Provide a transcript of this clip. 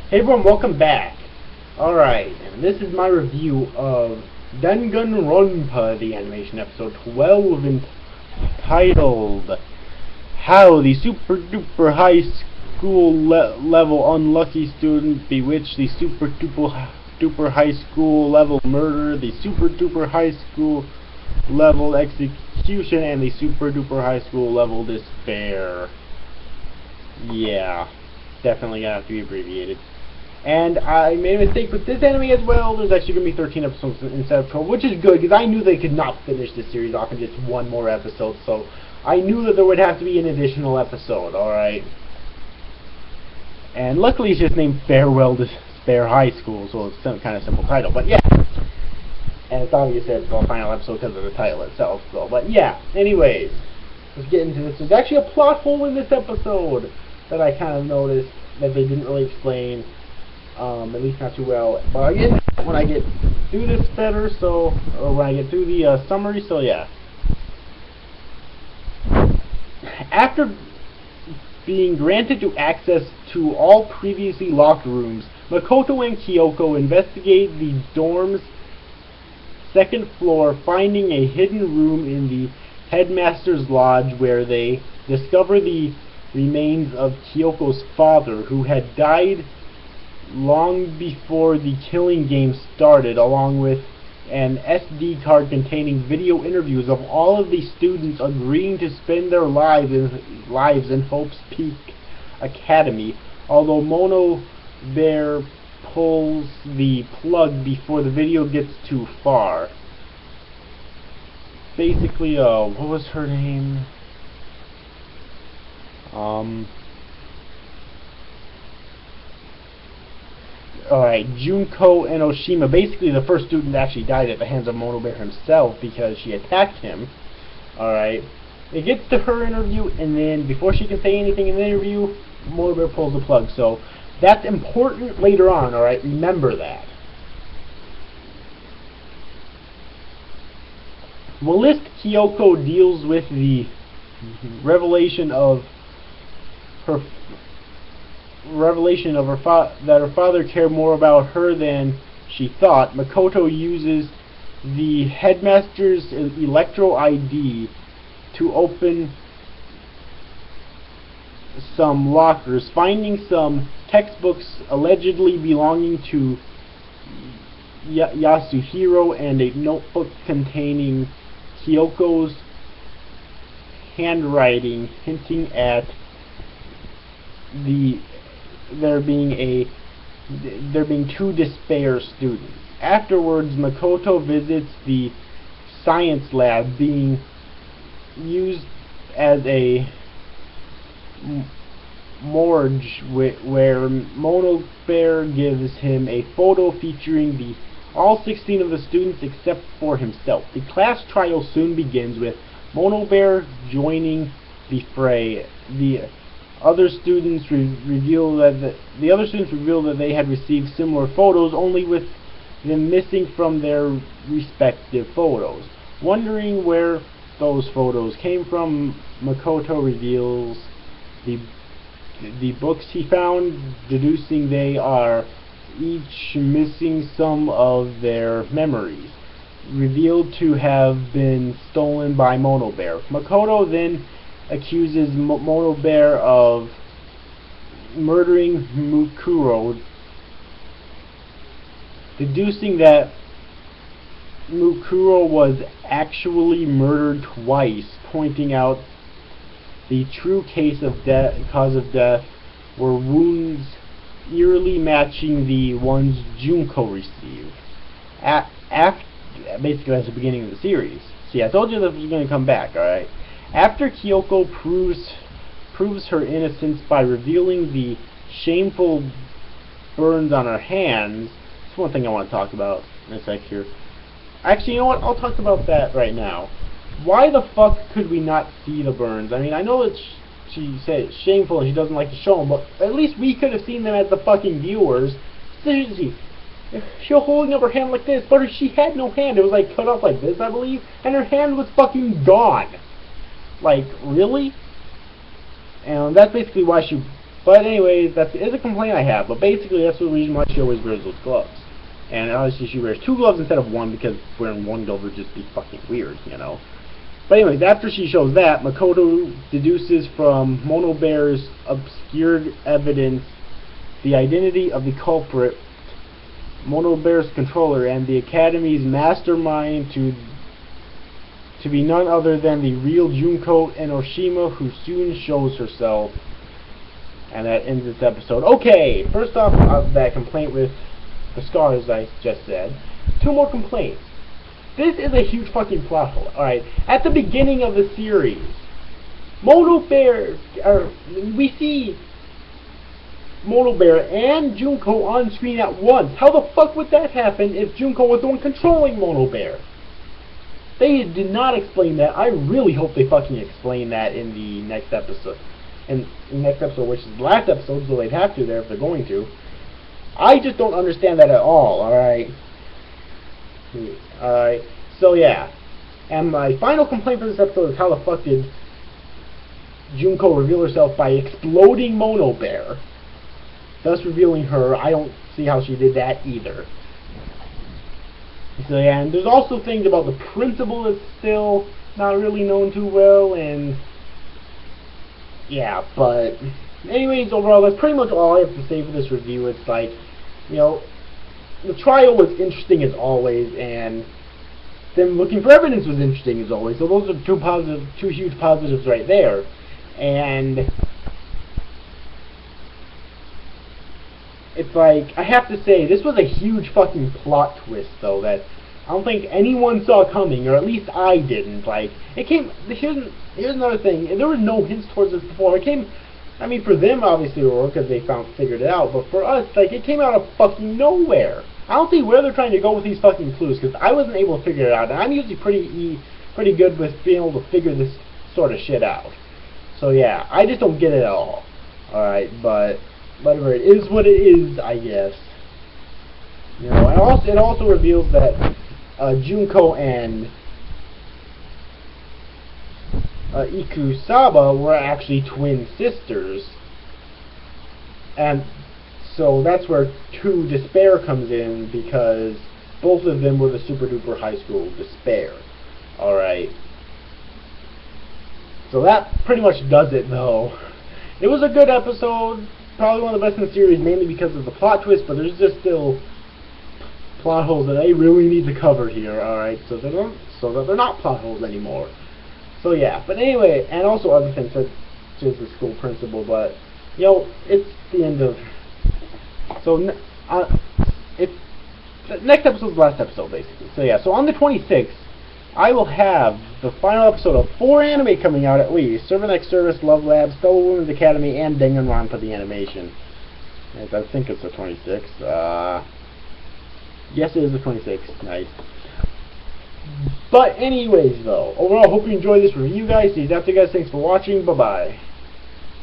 Hey everyone, welcome back. Alright, and this is my review of Danganronpa, the animation episode 12, entitled How the Super Duper High School Level Unlucky Student Bewitched the Super Duper High School Level Murder, the Super Duper High School Level Execution, and the Super Duper High School Level Despair. Yeah, definitely gonna have to be abbreviated. And I made a mistake with this anime as well. There's actually going to be 13 episodes instead of 12, which is good, because I knew they could not finish this series off in just one more episode, so I knew that there would have to be an additional episode, alright? And luckily it's just named Farewell to Despair High School, so it's some kind of simple title, but yeah. And it's obvious that it's the final episode because of the title itself, so, but yeah, anyways, let's get into this. There's actually a plot hole in this episode that I kind of noticed that they didn't really explain. At least not too well, but again, when I get through this better, so, or when I get through the summary, so yeah. After being granted to access to all previously locked rooms, Makoto and Kyoko investigate the dorm's second floor, finding a hidden room in the headmaster's lodge where they discover the remains of Kyoko's father, who had died long before the killing game started, along with an SD card containing video interviews of all of the students agreeing to spend their lives in Hope's Peak Academy, although Mono Bear pulls the plug before the video gets too far. Basically, what was her name? Alright, Junko Enoshima, basically the first student actually died at the hands of Mono Bear himself because she attacked him. Alright, it gets to her interview, and then before she can say anything in the interview, Mono Bear pulls the plug. So that's important later on, alright? Remember that. Whilst Kyoko deals with the revelation of her that her father cared more about her than she thought, Makoto uses the headmaster's Electro ID to open some lockers, finding some textbooks allegedly belonging to Yasuhiro and a notebook containing Kyoko's handwriting, hinting at there being two Despair students. Afterwards, Makoto visits the science lab being used as a morgue, where Mono Bear gives him a photo featuring all 16 of the students except for himself. The class trial soon begins, with Mono Bear joining the fray. The other students reveal that they had received similar photos, only with them missing from their respective photos. Wondering where those photos came from, Makoto reveals the books he found, deducing they are each missing some of their memories, revealed to have been stolen by Mono Bear. Makoto then accuses Mono Bear of murdering Mukuro, deducing that Mukuro was actually murdered twice, pointing out the true cause of death were wounds eerily matching the ones Junko received. Basically, that's the beginning of the series. See, I told you that was going to come back, alright? After Kyoko proves her innocence by revealing the shameful burns on her hands, that's one thing I want to talk about in a sec here. Actually, you know what? I'll talk about that right now. Why the fuck could we not see the burns? I mean, I know that she said it's shameful and she doesn't like to show them, but at least we could have seen them as the fucking viewers. Seriously, she was holding up her hand like this, but she had no hand. It was like cut off like this, I believe, and her hand was fucking gone. Like, really? And that's basically why she But anyways, that is a complaint I have. But basically, that's the reason why she always wears those gloves. And obviously, she wears 2 gloves instead of 1 because wearing 1 glove would just be fucking weird, you know. But anyways, after she shows that, Makoto deduces from Mono Bear's obscured evidence the identity of the culprit, Mono Bear's controller, and the Academy's mastermind to be none other than the real Junko Enoshima, who soon shows herself. And that ends this episode. Okay, first off, that complaint with the scars I just said. 2 more complaints. This is a huge fucking plot hole. Alright, at the beginning of the series, Mono Bear, we see Mono Bear and Junko on screen at once. How the fuck would that happen if Junko was the one controlling Mono Bear? They did not explain that. I really hope they fucking explain that in the next episode. In the next episode, which is the last episode, so they'd have to there if they're going to. I just don't understand that at all, alright? Alright, so yeah. And my final complaint for this episode is how the fuck did Junko reveal herself by exploding Mono Bear, thus revealing her. I don't see how she did that either. So yeah, and there's also things about the principal that's still not really known too well, and yeah, but anyways, overall, that's pretty much all I have to say for this review. It's like, you know, the trial was interesting as always, and them looking for evidence was interesting as always. So those are two huge positives right there. And it's like, I have to say, this was a huge fucking plot twist, though, that I don't think anyone saw coming, or at least I didn't. Like, it came, here's another thing, there was no hints towards this before. It came, I mean, for them, obviously, because they figured it out, but for us, like, it came out of fucking nowhere. I don't see where they're trying to go with these fucking clues, because I wasn't able to figure it out, and I'm usually pretty good with being able to figure this sort of shit out. So yeah, I just don't get it at all. Alright, but whatever, it is what it is, I guess. You know, and it also reveals that Junko and Ikusaba were actually twin sisters, and so that's where 2 Despair comes in, because both of them were the super duper high school Despair. Alright. So that pretty much does it, though. It was a good episode, probably one of the best in the series, mainly because of the plot twist, but there's just still plot holes that they really need to cover here, alright, so that they're not plot holes anymore. So yeah, but anyway, and also other things such as the school principal, but, you know, it's the end of, so, the next episode is the last episode, basically. So yeah, so on the 26th, I will have the final episode of 4 anime coming out at least: Servant X Service, Love Labs, Stellar Women's Academy, and Danganronpa the animation. Yes, I think it's the 26th. Yes, it is the 26th. Nice. But anyways, though, overall, hope you enjoyed this review, guys. See you after, guys. Thanks for watching. Bye-bye.